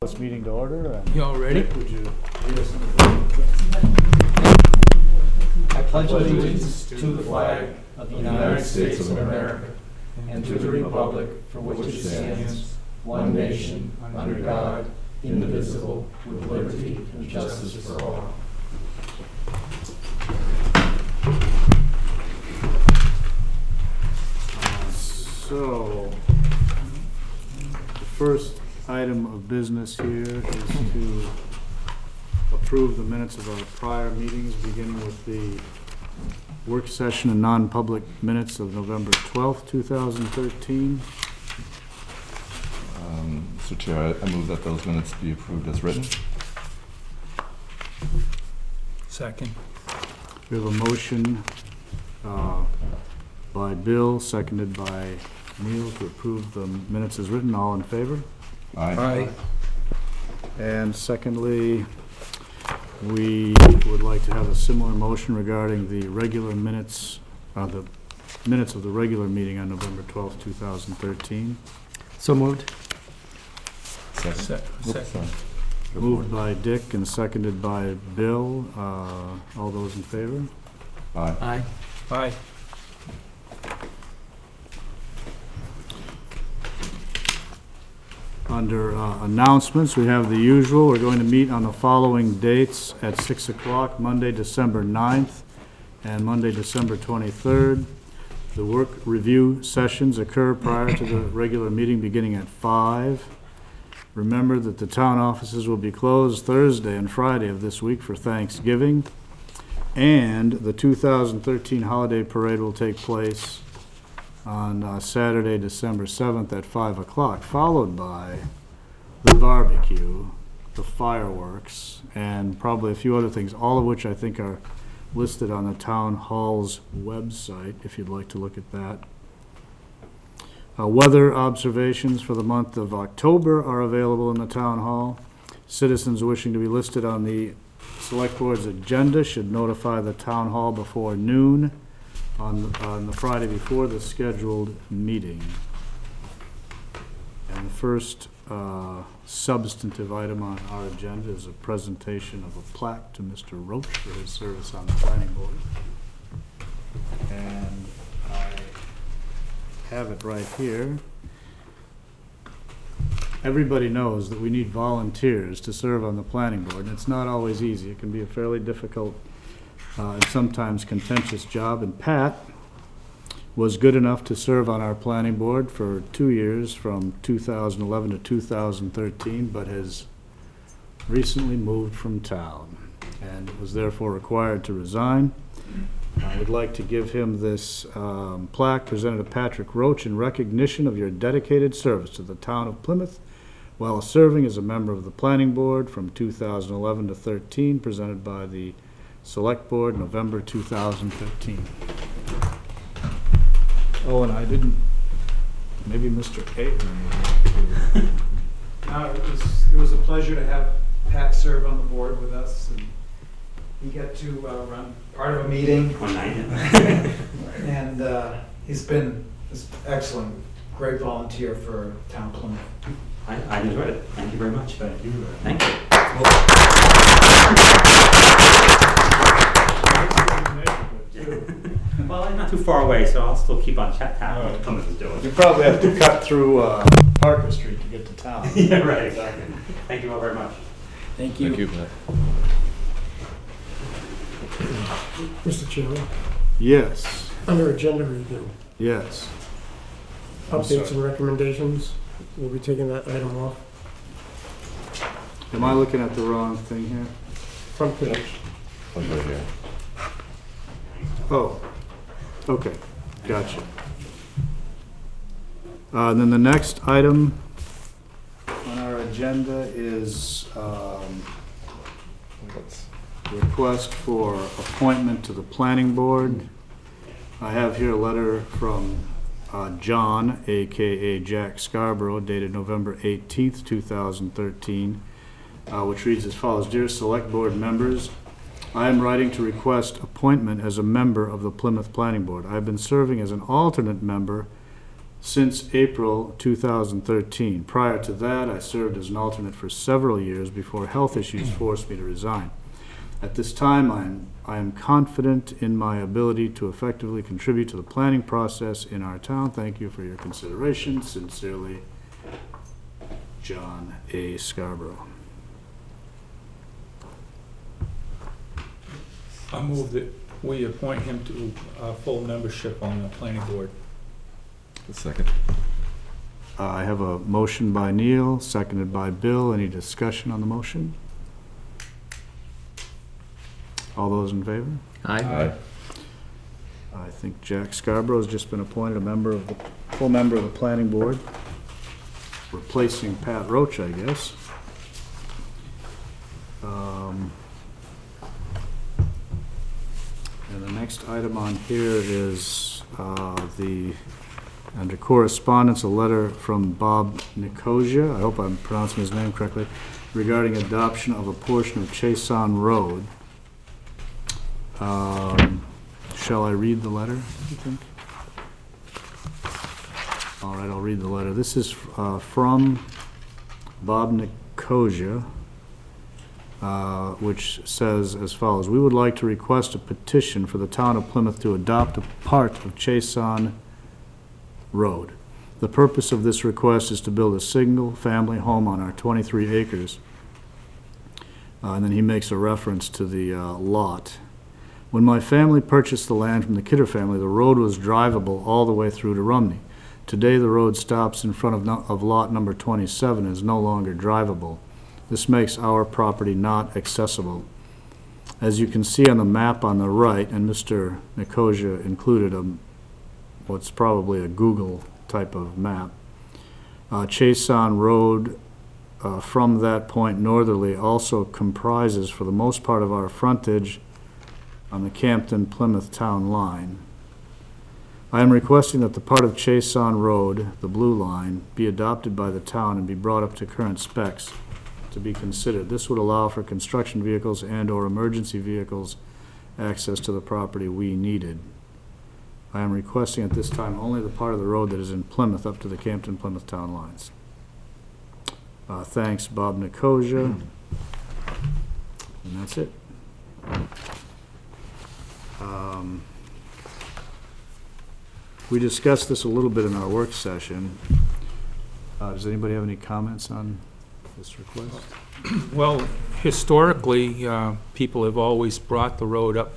This meeting to order. And You all ready? Nick, would you lead us in the I pledge allegiance to the flag of the United States of America and to the republic for which it stands, one nation, under God, indivisible, with liberty and justice for all. So, the first item of business here is to approve the minutes of our prior meetings, beginning with the work session and non-public minutes of November 12th, 2013. Mr. Chair, I move that those minutes be approved as written. Second. We have a motion by Bill, seconded by Neil, to approve the minutes as written. All in favor? Aye. And secondly, we would like to have a similar motion regarding the regular minutes, the minutes of the regular meeting on November 12th, 2013. So moved. Second. Second. Sorry. Go Moved for by Dick and seconded by Bill. All those in favor? it. Aye. Aye. Aye. Under announcements, we have the usual. We're going to meet on the following dates at 6 o'clock, Monday, December 9th, and Monday, December 23rd. The work review sessions occur prior to the regular meeting beginning at 5. Remember that the town offices will be closed Thursday and Friday of this week for Thanksgiving, and the 2013 holiday parade will take place on Saturday, December 7th at 5 o'clock, followed by the barbecue, the fireworks, and probably a few other things, all of which I think are listed on the town hall's website, if you'd like to look at that. Weather observations for the month of October are available in the town hall. Citizens wishing to be listed on the Select Board's agenda should notify the town hall before noon on the Friday before the scheduled meeting. And the first substantive item on our agenda is a presentation of a plaque to Mr. Roach for his service on the planning board. And I have it right here. Everybody knows that we need volunteers to serve on the planning board, and it's not always easy. It can be a fairly difficult and sometimes contentious job, and Pat was good enough to serve on our planning board for 2 years, from 2011 to 2013, but has recently moved from town and was therefore required to resign. I would like to give him this plaque presented to Patrick Roach in recognition of your dedicated service to the town of Plymouth while serving as a member of the planning board from 2011 to 13, presented by the Select Board, November 2013. Oh, and I didn't, maybe Mr. Caton. No, it was a pleasure to have Pat serve on the board with us, and we get to run part of a meeting. One night. And he's been excellent, great volunteer for town Plymouth. I enjoyed it. Thank you very much. Thank you. Thank you. Well, I'm not too far away, so I'll still keep on chat tapping what Plymouth is doing. You probably have to cut through Parker Street to get to town. Yeah, right, exactly. Thank you all very much. Thank you. Thank you, Pat. Mr. Chairman, Yes, under agenda review, yes. I'm updates sorry. and recommendations, we'll be taking that item off. Am I looking at the wrong thing here? Front page. I'll go here. Oh, okay, gotcha. Then the next item on our agenda is request for appointment to the planning board. I have here a letter from John, AKA Jack Scarborough, dated November 18th, 2013, which reads as follows. Dear Select Board members, I am writing to request appointment as a member of the Plymouth Planning Board. I have been serving as an alternate member since April 2013. Prior to that, I served as an alternate for several years before health issues forced me to resign. At this time, I am confident in my ability to effectively contribute to the planning process in our town. Thank you for your consideration. Sincerely, John A. Scarborough. I move that we appoint him to full membership on the planning board. The second. I have a motion by Neil, seconded by Bill. Any discussion on the motion? All those in favor? Aye. I think Jack Scarborough has just been appointed full member of the planning board, replacing Pat Roach, I guess. And the next item on here is under correspondence, a letter from Bob Nicosia, I hope I'm pronouncing his name correctly, regarding adoption of a portion of Chaisson Road. Shall I read the letter, you think? All right, I'll read the letter. This is from Bob Nicosia, which says as follows: we would like to request a petition for the town of Plymouth to adopt a part of Chaisson Road. The purpose of this request is to build a single-family home on our 23 acres. And then he makes a reference to the lot. When my family purchased the land from the Kidder family, the road was drivable all the way through to Rumney. Today, the road stops in front of lot number 27 and is no longer drivable. This makes our property not accessible. As you can see on the map on the right, and Mr. Nicosia included what's probably a Google type of map, Chaisson Road from that point northerly also comprises for the most part of our frontage on the Campton-Plymouth town line. I am requesting that the part of Chaisson Road, the blue line, be adopted by the town and be brought up to current specs to be considered. This would allow for construction vehicles and/or emergency vehicles access to the property we needed. I am requesting at this time only the part of the road that is in Plymouth up to the Campton-Plymouth town lines. Thanks, Bob Nicosia. And that's it. We discussed this a little bit in our work session. Does anybody have any comments on this request? Well, historically, people have always brought the road up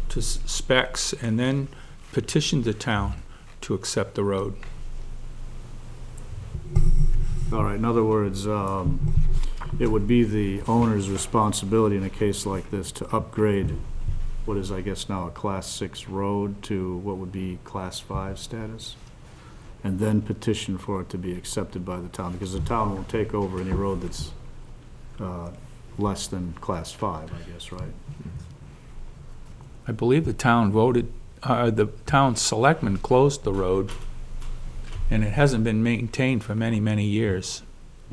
to specs and then petitioned the town to accept the road. All right, in other words, it would be the owner's responsibility in a case like this to upgrade what is, I guess, now a Class 6 road to what would be Class 5 status, and then petition for it to be accepted by the town, because the town won't take over any road that's less than Class 5, I guess, right? I believe the town voted, the town selectmen closed the road, and it hasn't been maintained for many, many years.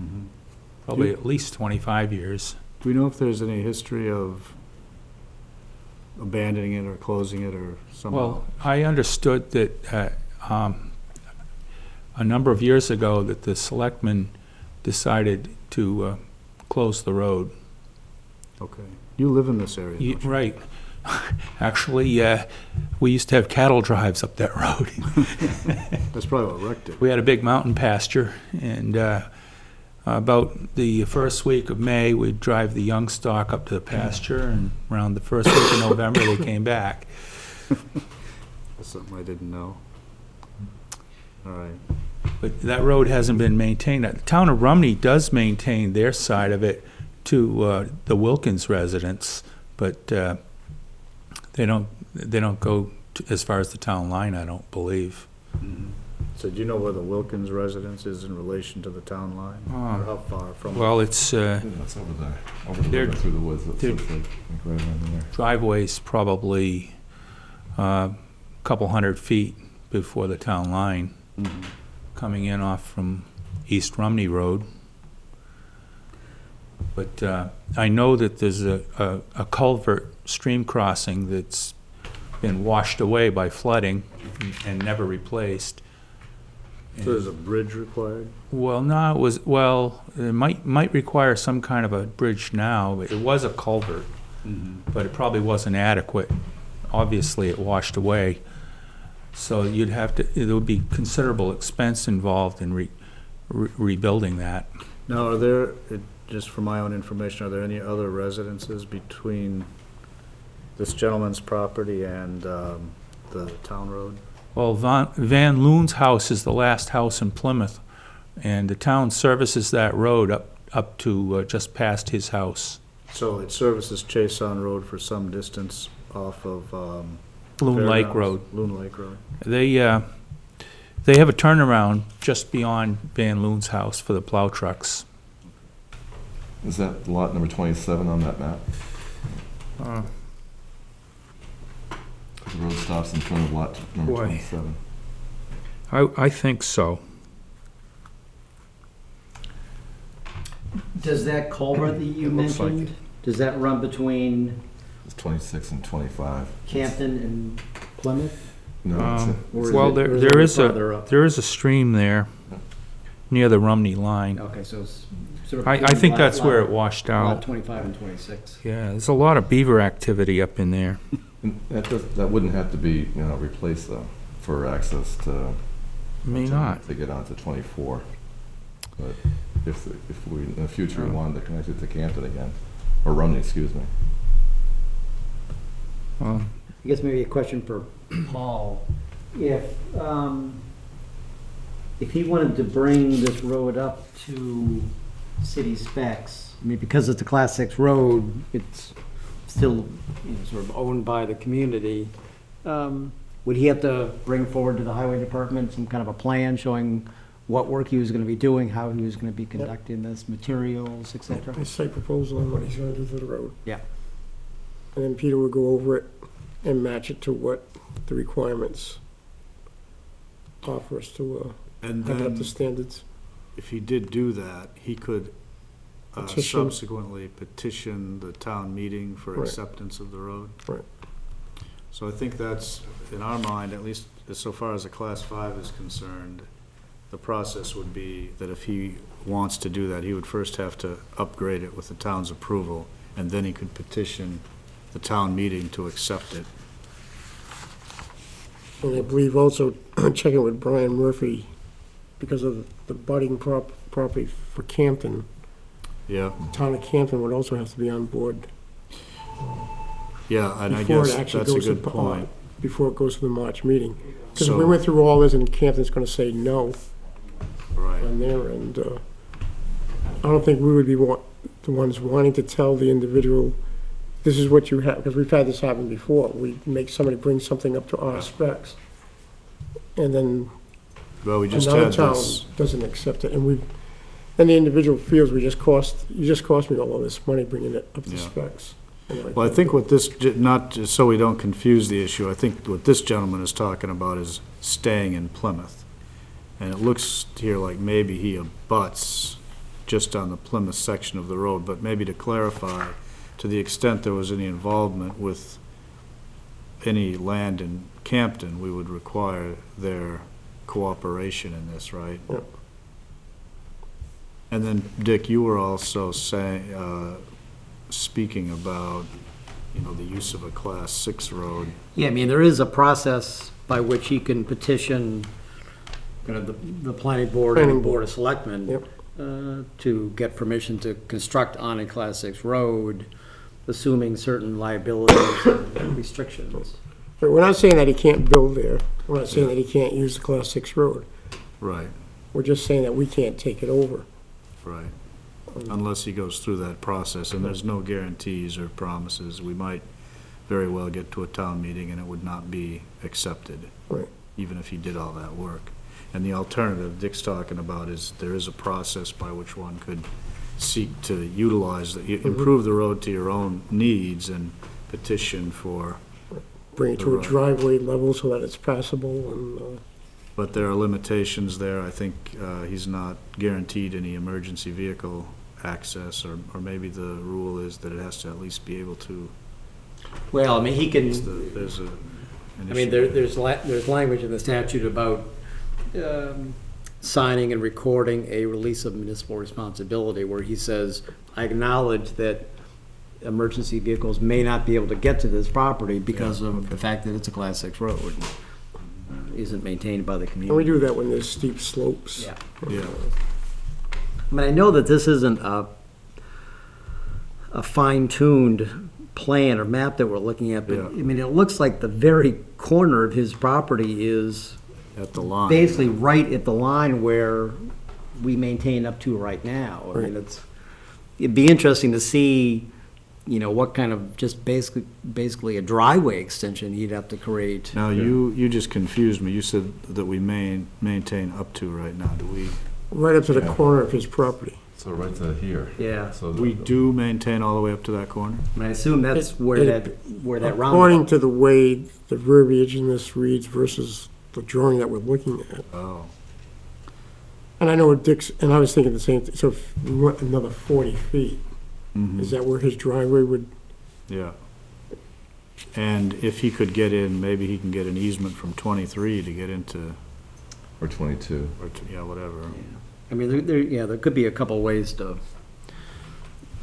Mm-hmm. Probably at least 25 years. Do we know if there's any history of abandoning it or closing it or somehow? Well, I understood that a number of years ago that the selectmen decided to close the road. Okay. You live in this area, don't you? Right. Actually, we used to have cattle drives up that road. That's probably what wrecked it. We had a big mountain pasture, and about the first week of May, we'd drive the young stock up to the pasture, and around the first week of November, they came back. That's something I didn't know. All right. But that road hasn't been maintained. The town of Rumney does maintain their side of it to the Wilkins residents, but they don't go as far as the town line, I don't believe. Mm-hmm. So do you know where the Wilkins residence is in relation to the town line? Or how far from? Well, it's That's over there, over the They're- river through the woods. That's they're- like right around there. driveway's probably a couple hundred feet before the town line, Mhm. coming in off from East Rumney Road. But I know that there's a culvert stream crossing that's been washed away by flooding and never replaced. So there's a bridge required? Well, no, it might require some kind of a bridge now. It was a culvert, but it probably wasn't adequate. Obviously, it washed away. So there would be considerable expense involved in rebuilding that. Now, just for my own information, are there any other residences between this gentleman's property and the town road? Well, Van Loon's house is the last house in Plymouth, and the town services that road up to just past his house. So it services Chaisson Road for some distance off of Loon Lake Fairgrounds? Road. Loon Lake Road. They have a turnaround just beyond Van Loon's house for the plow trucks. Is that lot number 27 on that map? The road stops in front of lot number Boy. 27. I think so. Does that culvert that you It looks like mentioned, does that run between It's 26 and 25. Campton and Plymouth? No, it's Or is Well, it- or is there it is farther up? there is a stream there near the Rumney line. Okay, so it's sort of. I think that's where it washed Lot out. 25 and 26. Yeah, there's a lot of beaver activity up in there. and that wouldn't have to be, replaced though, for access to. May not. To get onto 24. But if we, in the future, we wanted to connect it to Campton again, or Rumney, excuse me. Well, I guess maybe a question for Paul. If he wanted to bring this road up to city specs, I mean, because it's a Class 6 road, it's still, sort of owned by the community, would he have to bring forward to the highway department some kind of a plan showing what work he was gonna be doing, how he was gonna be conducting this, materials, et cetera? A site proposal on what he's gonna do to the road. Yeah. And then Peter would go over it and match it to what the requirements are for us to And have it up then, to standards. if he did do that, he could Petition. subsequently petition the town meeting for Right. acceptance of the road. Right. So I think that's, in our mind, at least so far as a Class 5 is concerned, the process would be that if he wants to do that, he would first have to upgrade it with the town's approval, and then he could petition the town meeting to accept it. And I believe also checking with Brian Murphy, because of the budding property for Campton, Yeah, town of Campton would also have to be on board yeah, and I before it guess actually that's a goes to, good point. before it goes to the March meeting. Because if we So- went through all this and Campton's gonna say no Right, on their end, I don't think we would be the ones wanting to tell the individual, this is what you have, because we've had this happen before. We make somebody bring something up to our specs, and then well, we just another had town this, doesn't accept it, and the individual feels you just cost me all of this money bringing it up to Yeah. specs. And well, I think what this, not just so we don't confuse the issue, I think what this gentleman is talking about is staying in Plymouth. And it looks here like maybe he abuts just on the Plymouth section of the road, but maybe to clarify, to the extent there was any involvement with any land in Campton, we would require their cooperation in this, right? Yep. And then, Dick, you were also saying, speaking about, the use of a Class 6 road. Yeah, I mean, there is a process by which he can petition the planning board and the Planning board of selectmen Yep. to get permission to construct on a Class 6 road, assuming certain liabilities and restrictions. But we're not saying that he can't build there. We're not saying that he can't use the Class 6 road. Right, We're just saying that we can't take it over. right. Unless he goes through that process, and there's no guarantees or promises. We might very well get to a town meeting and it would not be accepted. Right. Even if he did all that work. And the alternative Dick's talking about is there is a process by which one could seek to utilize, improve the road to your own needs and petition for, Bring it to a driveway level so that it's passable and, but there are limitations there. I think he's not guaranteed any emergency vehicle access, or maybe the rule is that it has to at least be able to. Well, I mean, he can, There's an I mean, issue. there's language in the statute about signing and recording a release of municipal responsibility where he says, I acknowledge that emergency vehicles may not be able to get to this property because of the fact that it's a Class 6 road. Isn't maintained by the community. And we do that when there's steep slopes. Yeah. Yeah. I mean, I know that this isn't a fine-tuned plan or map that we're looking at, but, Yeah. I mean, it looks like the very corner of his property is At the line. basically right at the line where we maintain up to right now. I mean, it'd be interesting to see, you know, what kind of just basically a driveway extension he'd have to create. Now, you just confused me. You said that we maintain up to right now. Do we? Right up to the Yeah. corner of his property. So right to here. Yeah, So We do maintain all the way up to that corner? I mean, I assume that's where It- that round. According to the way the verbiage in this reads versus the drawing that we're looking at. Oh. And I know what Dick's, and I was thinking the same thing, so if we went another 40 feet, Mhm. is that where his driveway would, Yeah. And if he could get in, maybe he can get an easement from 23 to get into, Or 22. or, yeah, whatever. I mean, there could be a couple ways to,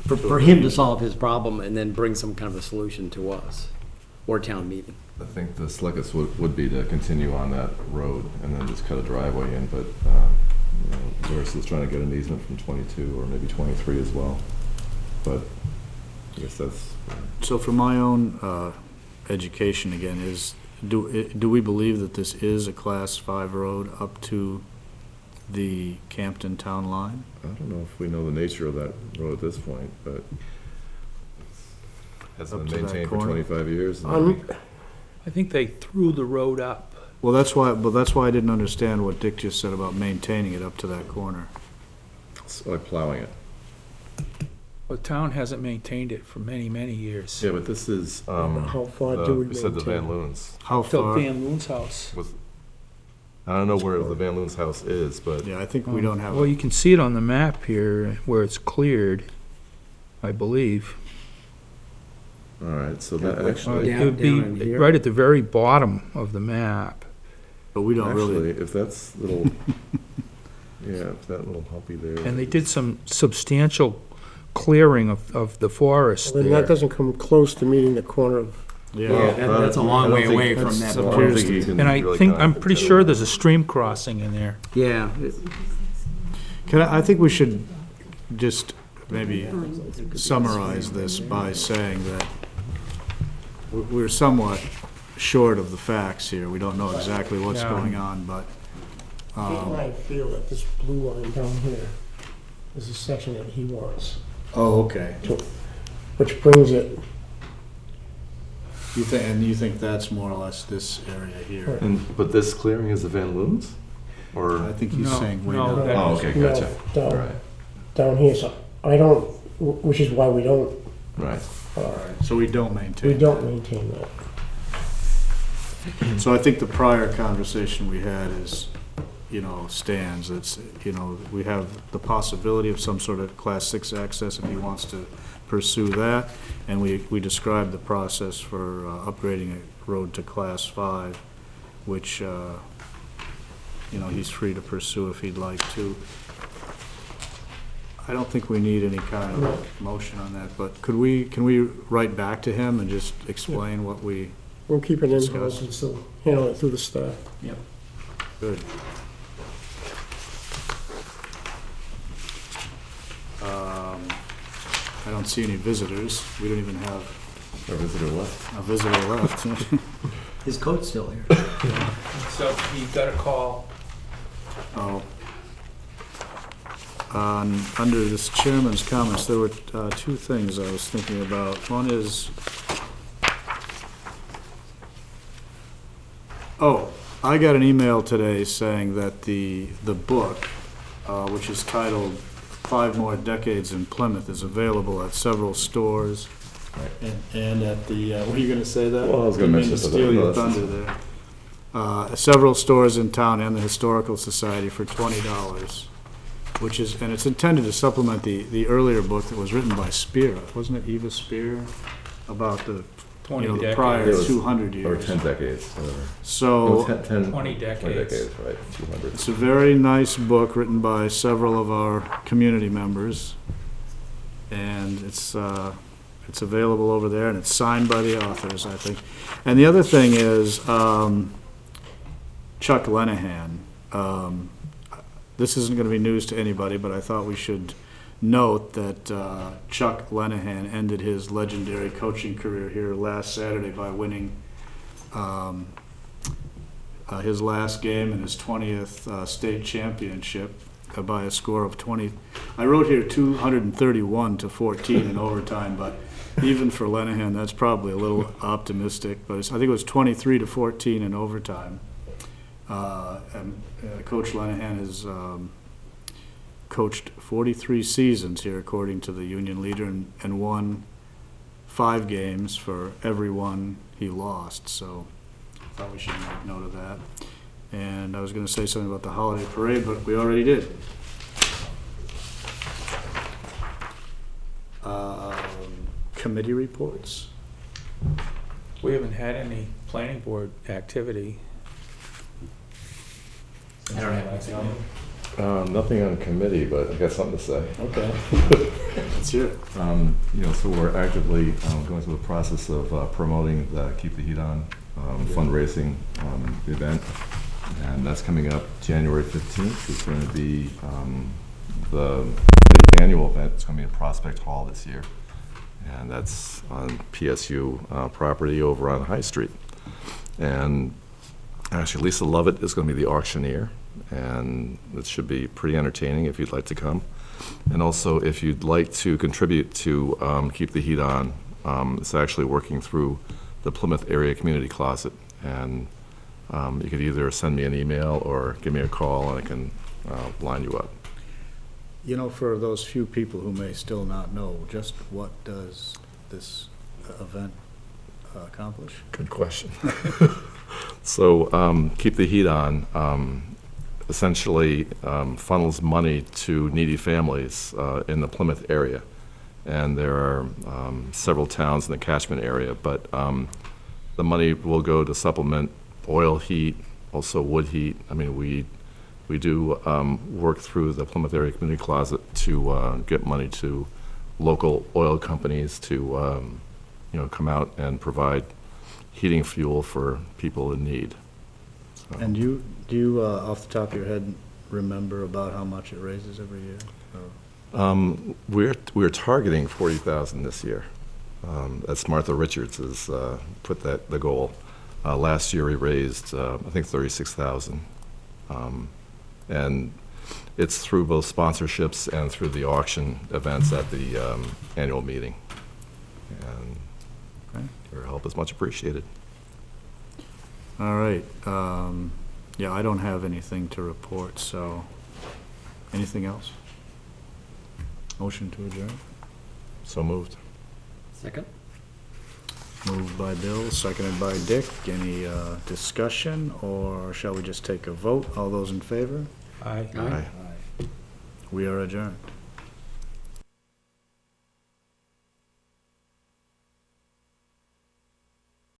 for him to solve his problem and then bring some kind of a solution to us or town meeting. I think the slickest would be to continue on that road and then just cut a driveway in, but, you know, versus trying to get an easement from 22 or maybe 23 as well. But I guess that's, So for my own education again, do we believe that this is a Class 5 road up to the Campton town line? I don't know if we know the nature of that road at this point, but hasn't Up to been that maintained for corner? 25 years. I think they threw the road up. Well, that's why I didn't understand what Dick just said about maintaining it up to that corner. It's like plowing it. The town hasn't maintained it for many, many years. Yeah, but this is, how far do we you said the Van maintain? Loons. How Till far? Van Loon's house. I don't know where the Van Loons house is, but Yeah, I think we don't have, Well, you can see it on the map here where it's cleared, I believe. all right, so that Yeah, actually, down- It would be in here. right at the very bottom of the map. but we don't really. actually, if that's little, yeah, if that little humpy there. And they did some substantial clearing of the forest Then that there. doesn't come close to meeting the corner of, Yeah, that's a long way away from that. That's- border. And I think, I'm pretty sure there's a stream crossing in there. Yeah, I think we should just maybe summarize this by saying that we're somewhat short of the facts here. We don't know exactly what's Yeah. going on, but, I feel that this blue line down here is a section that he wants, oh, okay. which brings it, You think that's more or less this area here? But this clearing is the Van Loons? Or, I think he's No, saying way no, down. that- oh, okay, no, gotcha. All down, right, down here, so I don't, which is why we don't, right. So we don't maintain. we don't maintain that. So I think the prior conversation we had is, stands. It's, we have the possibility of some sort of Class 6 access if he wants to pursue that. And we described the process for upgrading a road to Class 5, which, he's free to pursue if he'd like to. I don't think we need any kind of motion on that, but can we write back to him and just explain what we, We'll keep it in-house Discuss. and still handle it through the staff. good. I don't see any visitors. We don't even have Our visitor left. a visitor left. his coat's still here. So you got a call. Oh. Under this chairman's comments, there were two things I was thinking about. One is, I got an email today saying that the book, which is titled 5 More Decades in Plymouth, is available at several stores. And at the, were you gonna say that? Well, I was gonna mention Didn't it, mean to steal but no, your that's- thunder there. Several stores in town and the Historical Society for $20, which is, and it's intended to supplement the earlier book that was written by Spear, wasn't it Eva Spear? About the 20 the decades. prior It was- 200 Or years. 10 decades, whatever. No, So 10 20 decades. right, 200. it's a very nice book written by several of our community members. And it's available over there, and it's signed by the authors, I think. And the other thing is, Chuck Lenahan. This isn't gonna be news to anybody, but I thought we should note that Chuck Lenahan ended his legendary coaching career here last Saturday by winning his last game in his 20th state championship by a score of 20. I wrote here 231-14 in overtime, but even for Lenahan, that's probably a little optimistic. But I think it was 23-14 in overtime. And Coach Lenahan has coached 43 seasons here, according to the union leader, and won 5 games for every one he lost. So I thought we should make note of that. And I was going to say something about the holiday parade, but we already did. Committee reports. We haven't had any planning board activity. I don't have anything. Nothing on committee, but I got something to say. Okay. Let's hear it. So we're actively going through the process of promoting the Keep the Heat On fundraising event. And that's coming up January 15th. It's going to be the annual event. It's going to be in Prospect Hall this year. And that's on PSU property over on High Street. And actually, Lisa Lovett is going to be the auctioneer. And it should be pretty entertaining if you'd like to come. And also, if you'd like to contribute to Keep the Heat On, it's actually working through the Plymouth Area Community Closet. And you could either send me an email or give me a call, and I can line you up. You know, for those few people who may still not know, just what does this event accomplish? Good question. So Keep the Heat On essentially funnels money to needy families in the Plymouth area. And there are several towns in the catchment area, but the money will go to supplement oil heat, also wood heat. I mean, we do work through the Plymouth Area Community Closet to get money to local oil companies to come out and provide heating fuel for people in need. So, And do you off the top of your head, remember about how much it raises every year? we're targeting 40,000 this year. That's Martha Richards has put the goal. Last year we raised I think 36,000. And it's through both sponsorships and through the auction events at the annual meeting. And Okay. your help is much appreciated. All right. Yeah, I don't have anything to report, so anything else? Motion to adjourn? So moved. Second? Moved by Bill, seconded by Dick. Any discussion, or shall we just take a vote? All those in favor? Aye. Aye. We are adjourned.